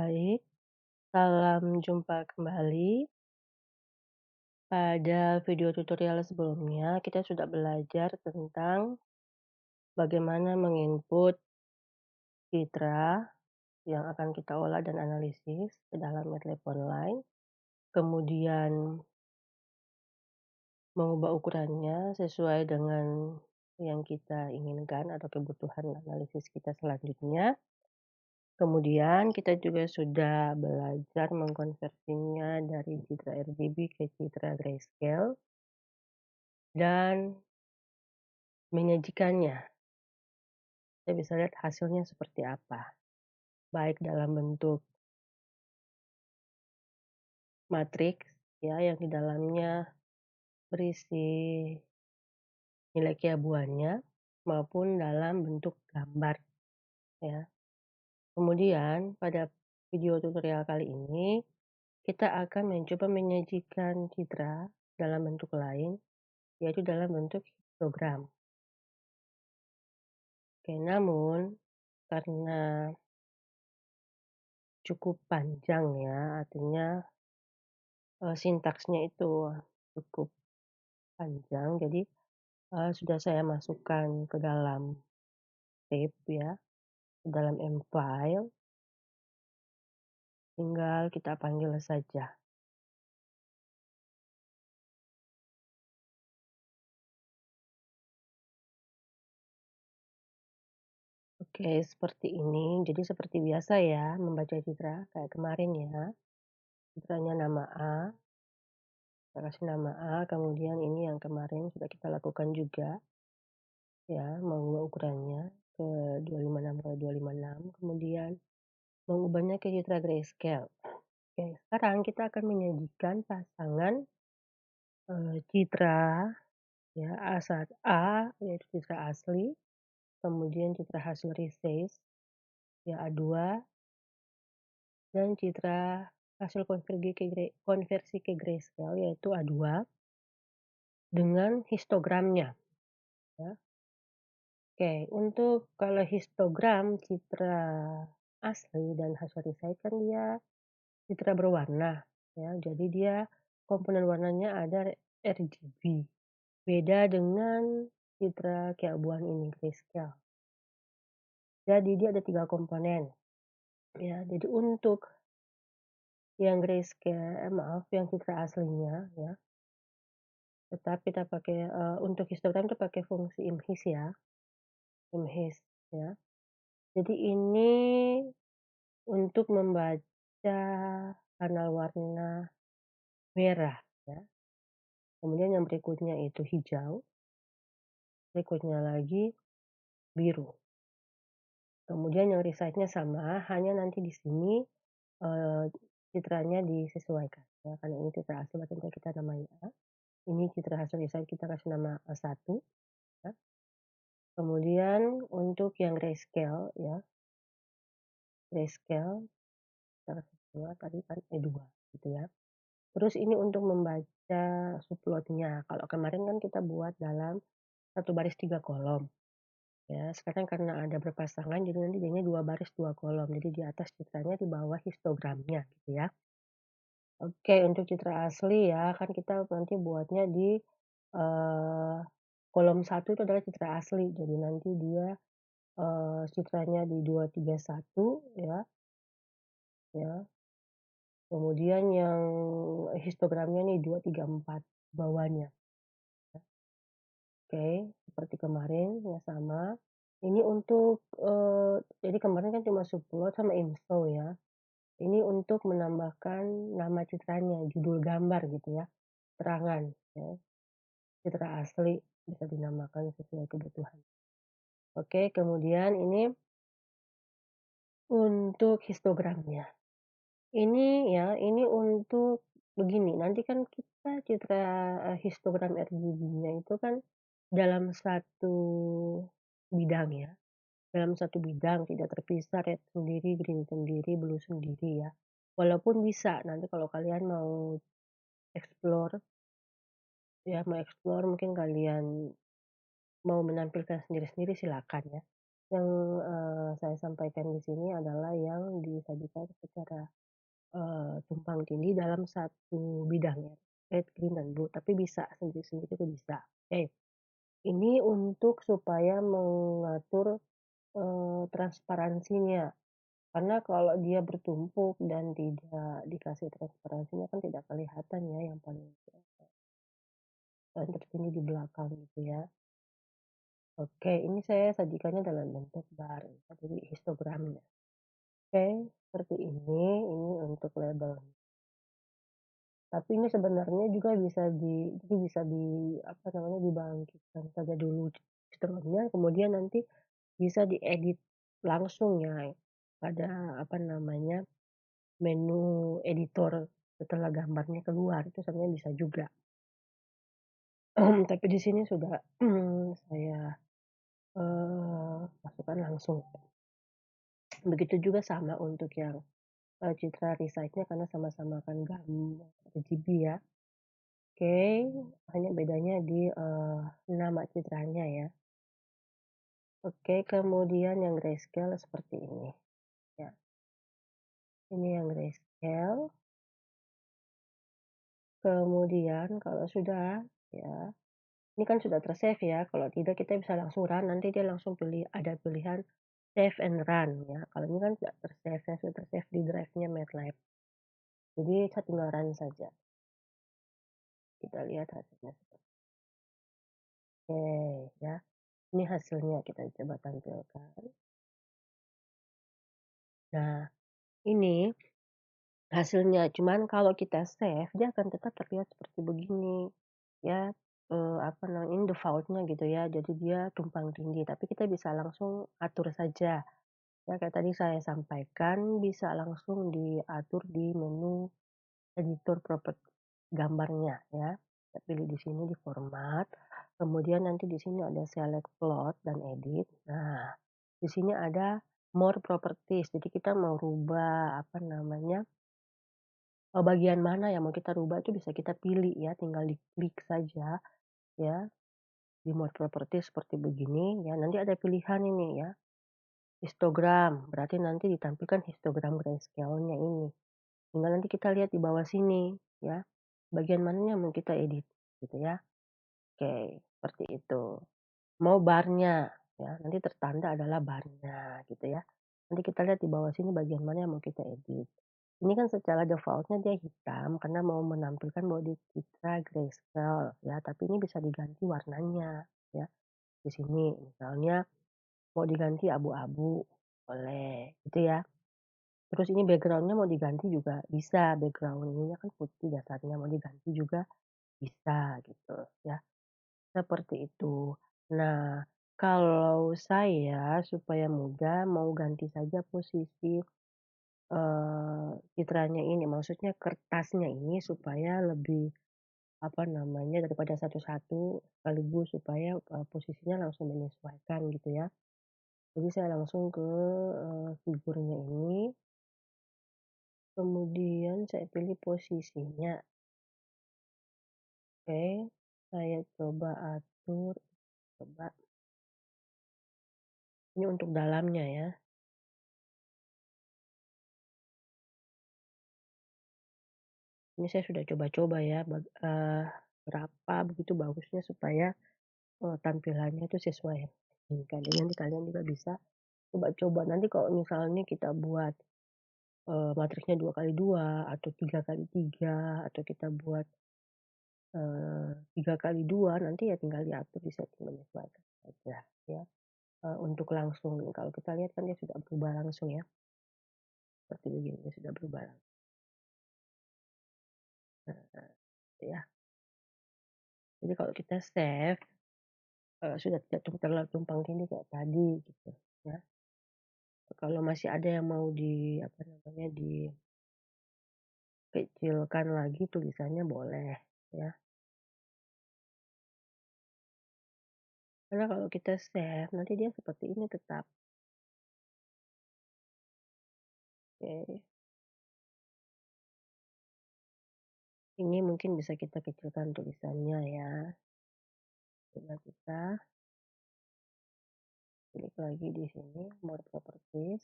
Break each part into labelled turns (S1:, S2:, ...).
S1: Baik, salam jumpa kembali. Pada video tutorial sebelumnya, kita sudah belajar tentang bagaimana menginput citra yang akan kita olah dan analisis ke dalam MATLAB Online, kemudian mengubah ukurannya sesuai dengan yang kita inginkan atau kebutuhan analisis kita selanjutnya. Kemudian kita juga sudah belajar mengkonversinya dari citra RGB ke citra grayscale dan menyajikannya. Kita bisa lihat hasilnya seperti apa, baik dalam bentuk matriks ya yang di dalamnya berisi nilai keabuannya maupun dalam bentuk gambar ya. Kemudian pada video tutorial kali ini kita akan mencoba menyajikan citra dalam bentuk lain, yaitu dalam bentuk histogram. Oke, namun karena cukup panjang ya, artinya sintaksnya itu cukup panjang, jadi sudah saya masukkan ke dalam tape ya, ke dalam M-file, tinggal kita panggil saja. Oke, seperti ini. Jadi seperti biasa ya, membaca citra kayak kemarin ya. Citranya nama A, kita kasih nama A, kemudian ini yang kemarin sudah kita lakukan juga ya, mengubah ukurannya ke 256 kali 256, kemudian mengubahnya ke citra grayscale. Oke, sekarang kita akan menyajikan pasangan citra ya, A yaitu citra asli, kemudian citra hasil resize ya A2, dan citra hasil konversi ke grayscale yaitu A2 dengan histogramnya ya. Oke, untuk kalau histogram citra asli dan hasil resize kan dia citra berwarna ya. Jadi dia komponen warnanya ada RGB. Beda dengan citra keabuan ini grayscale. Jadi dia ada 3 komponen ya. Jadi untuk yang grayscale, yang citra aslinya ya, tetap kita pakai untuk histogram itu pakai fungsi imhis ya, imhis ya. Jadi ini untuk membaca kanal warna merah ya. Kemudian yang berikutnya itu hijau, berikutnya lagi biru. Kemudian yang resize-nya sama, hanya nanti di sini citranya disesuaikan ya, karena ini citra asli berarti kita namai A, ini citra hasil resize kita kasih nama A1 ya. Kemudian untuk yang grayscale ya, grayscale kita kasih nama tadi kan E2 gitu ya. Terus ini untuk membaca subplotnya, kalau kemarin kan kita buat dalam 1 baris 3 kolom ya, sekarang karena ada berpasangan jadi nanti jadinya 2 baris 2 kolom, jadi di atas citranya, di bawah histogramnya gitu ya. Oke, untuk citra asli ya, kan kita nanti buatnya di kolom 1 itu adalah citra asli, jadi nanti dia citranya di 231 ya, ya. Kemudian yang histogramnya nih 234 bawahnya. Oke, seperti kemarin ya sama. Ini untuk jadi kemarin kan cuma subplot sama info ya. Ini untuk menambahkan nama citranya, judul gambar gitu ya, terangan ya. Citra asli bisa dinamakan sesuai kebutuhan. Oke, kemudian ini untuk histogramnya. Ini ya, ini untuk begini, nanti kan kita citra histogram RGB-nya itu kan dalam satu bidang ya, dalam satu bidang tidak terpisah, red sendiri, green sendiri, blue sendiri ya. Walaupun bisa nanti kalau kalian mau explore ya, mau explore mungkin kalian mau menampilkan sendiri-sendiri silakan ya. Yang, saya sampaikan di sini adalah yang disajikan secara, tumpang tindih dalam satu bidang ya, red, green, dan blue, tapi bisa sendiri-sendiri itu bisa, oke. Ini untuk supaya mengatur, transparansinya, karena kalau dia bertumpuk dan tidak dikasih transparansinya kan tidak kelihatan ya yang paling, tertindih di belakang gitu ya. Oke, ini saya sajikannya dalam bentuk bar, jadi histogramnya. Oke, seperti ini untuk label. Tapi ini sebenarnya juga bisa di apa namanya, dibangkitkan saja dulu histogramnya, kemudian nanti bisa diedit langsung ya pada apa namanya, menu editor setelah gambarnya keluar, itu sebenarnya bisa juga. Tapi di sini sudah saya, masukkan langsung. Begitu juga sama untuk yang, citra resize-nya karena sama-sama kan gambar RGB ya. Oke, hanya bedanya di, nama citranya ya. Oke, kemudian yang grayscale seperti ini, ya. Ini yang grayscale, kemudian kalau sudah, ya, ini kan sudah ter-save ya, kalau tidak kita bisa langsung run, nanti dia langsung ada pilihan save and run ya. Kalau ini kan tidak ter-save, saya sudah ter-save di drive-nya MATLAB. Jadi saya tinggal run saja. Kita lihat hasilnya seperti oke ya. Ini hasilnya kita coba tampilkan. Nah, ini hasilnya, cuman kalau kita save, dia akan tetap terlihat seperti begini, ya, apa namanya, ini default-nya gitu ya, jadi dia tumpang tindih, tapi kita bisa langsung atur saja, ya kayak tadi saya sampaikan, bisa langsung diatur di menu editor properti gambarnya ya. Kita pilih di sini di format, kemudian nanti di sini ada select plot dan edit. Nah, di sini ada more properties, jadi kita mau rubah apa namanya, bagian mana yang mau kita rubah itu bisa kita pilih ya, tinggal diklik saja ya, di mode properti seperti begini ya, nanti ada pilihan ini ya, histogram, berarti nanti ditampilkan histogram grayscale-nya ini. Tinggal nanti kita lihat di bawah sini ya, bagian mananya yang mau kita edit gitu ya. Oke, seperti itu. Mau barnya ya, nanti tertanda adalah barnya gitu ya. Nanti kita lihat di bawah sini bagian mana yang mau kita edit. Ini kan secara default-nya dia hitam karena mau menampilkan bahwa di citra grayscale ya, tapi ini bisa diganti warnanya ya. Di sini misalnya mau diganti abu-abu, boleh gitu ya. Terus ini background-nya mau diganti juga bisa, background ininya kan putih dasarnya, mau diganti juga bisa gitu ya. Seperti itu. Nah, kalau saya supaya mudah mau ganti saja posisi, citranya ini, maksudnya kertasnya ini supaya lebih, apa namanya, daripada satu-satu sekaligus supaya, posisinya langsung menyesuaikan gitu ya. Jadi saya langsung ke, figurnya ini, kemudian saya pilih posisinya. Oke, saya coba atur, coba ini untuk dalamnya ya. Ini saya sudah coba-coba ya, berapa begitu bagusnya supaya, tampilannya itu sesuai yang saya inginkan. Jadi nanti kalian juga bisa coba-coba. Nanti kalau misalnya kita buat, matriksnya 2 kali 2 atau 3 kali 3 atau kita buat, 3 kali 2 nanti ya tinggal diatur, di-setting menyesuaikan saja ya. Untuk langsung kalau kita lihat kan dia sudah berubah langsung ya, seperti begini, dia sudah berubah langsung. Nah, ya. Jadi kalau kita save, sudah tidak terlalu tumpang tindih kayak tadi gitu ya. Kalau masih ada yang mau apa namanya, dikecilkan lagi tulisannya boleh ya. Karena kalau kita save nanti dia seperti ini tetap. Oke, ini mungkin bisa kita kecilkan tulisannya ya. Coba kita pilih lagi di sini, more properties.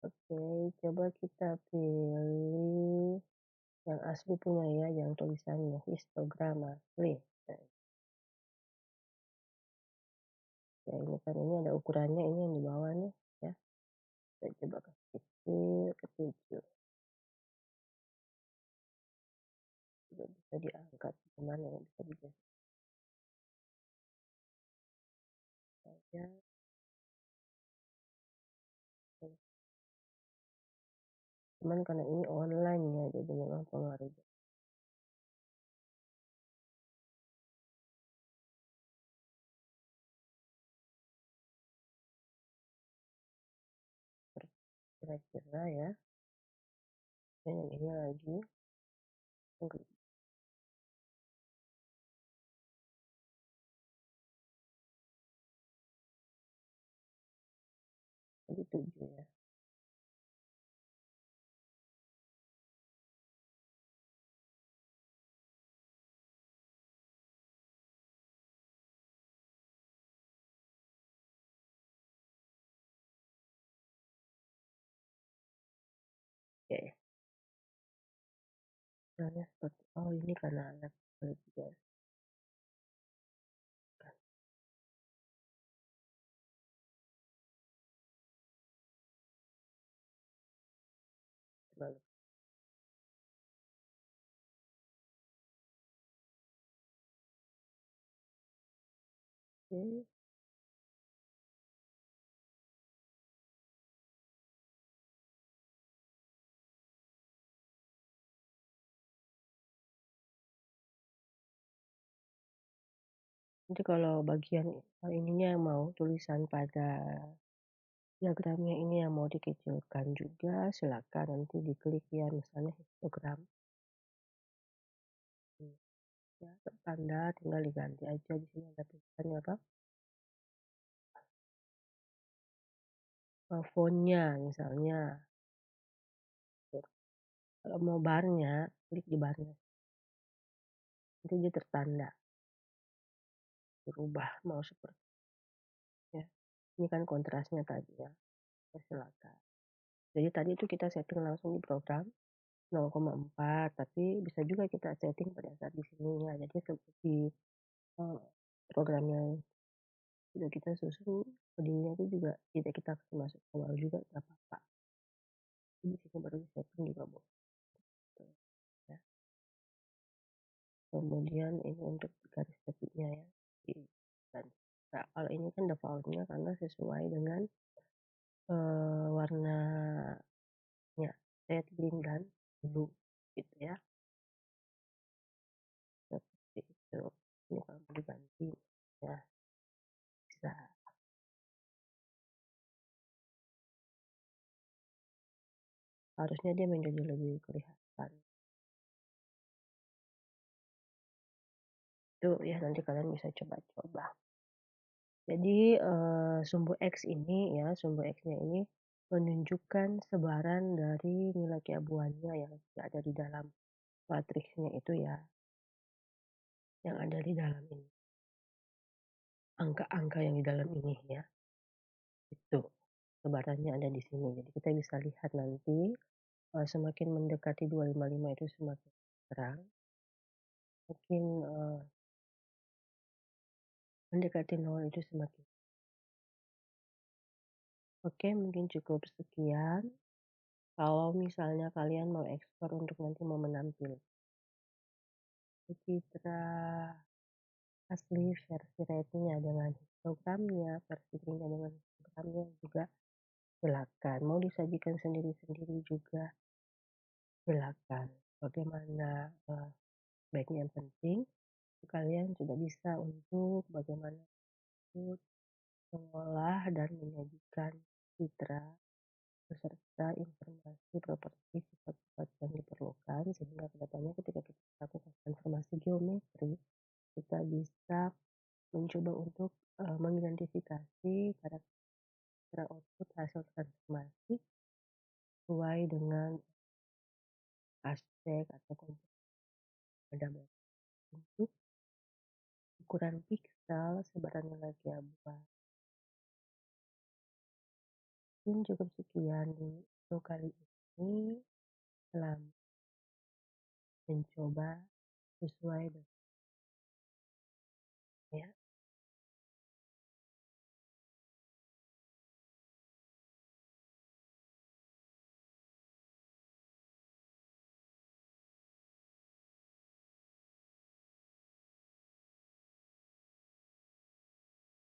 S1: Oke, coba kita pilih yang asli punya ya, yang tulisannya histogram asli. Nah, ya ini kan ini ada ukurannya, ini yang di bawah nih ya. Kita coba kasih kecil ke 7. Tidak bisa diangkat, gimana yang bisa digeser saja. Cuman karena ini online ya, jadi memang pengaruh kira-kira ya. Dan yang ini lagi, lagi 7 ya. Oke, misalnya seperti, oh ini karena anak boleh juga kan. Lalu, oke, nanti kalau bagian ininya yang mau tulisan pada diagramnya ini yang mau dikecilkan juga, silakan nanti diklik ya, misalnya histogram. Ya, tanda tinggal diganti aja, di sini ada tulisannya apa? Fontnya misalnya. Kalau mau barnya, klik di barnya. Nanti dia tertanda, berubah mau seperti ya. Ini kan kontrasnya tadi ya. Silakan. Jadi tadi itu kita setting langsung di program 0,4, tapi bisa juga kita setting pada saat di sininya. Jadi seperti eh, program yang sudah kita susun, codingnya itu juga tidak kita kasih masuk awal juga nggak apa-apa. Di sini baru di setting juga boleh. Ya. Kemudian ini untuk garis tepinya ya. Dan nah, kalau ini kan defaultnya karena sesuai dengan warnanya red, green, dan blue gitu ya. Seperti itu. Ini kalau mau diganti ya bisa. Harusnya dia menjadi lebih kelihatan. Itu ya nanti kalian bisa coba-coba. Jadi sumbu X ini ya, sumbu X-nya ini menunjukkan sebaran dari nilai keabuannya yang ada di dalam matriksnya itu ya, yang ada di dalam ini. Angka-angka yang di dalam ini ya, itu sebarannya ada di sini. Jadi kita bisa lihat nanti semakin mendekati 255 itu semakin terang, makin mendekati 0 itu semakin. Oke, mungkin cukup sekian. Kalau misalnya kalian mau ekspor untuk nanti mau menampilkan citra asli versi rednya dengan histogramnya, versi greennya dengan histogramnya juga silakan. Mau disajikan sendiri-sendiri juga silakan. Bagaimana baiknya, yang penting kalian sudah bisa untuk bagaimana untuk mengolah dan menyajikan citra beserta informasi properti sifat-sifat yang diperlukan, sehingga kedepannya ketika kita lakukan transformasi geometri kita bisa mencoba untuk mengidentifikasi karakter output hasil transformasi sesuai dengan aspek atau komponen pada bentuk ukuran piksel sebaran nilai abuan Mungkin cukup sekian dulu untuk kali ini. Selamat mencoba sesuai dengan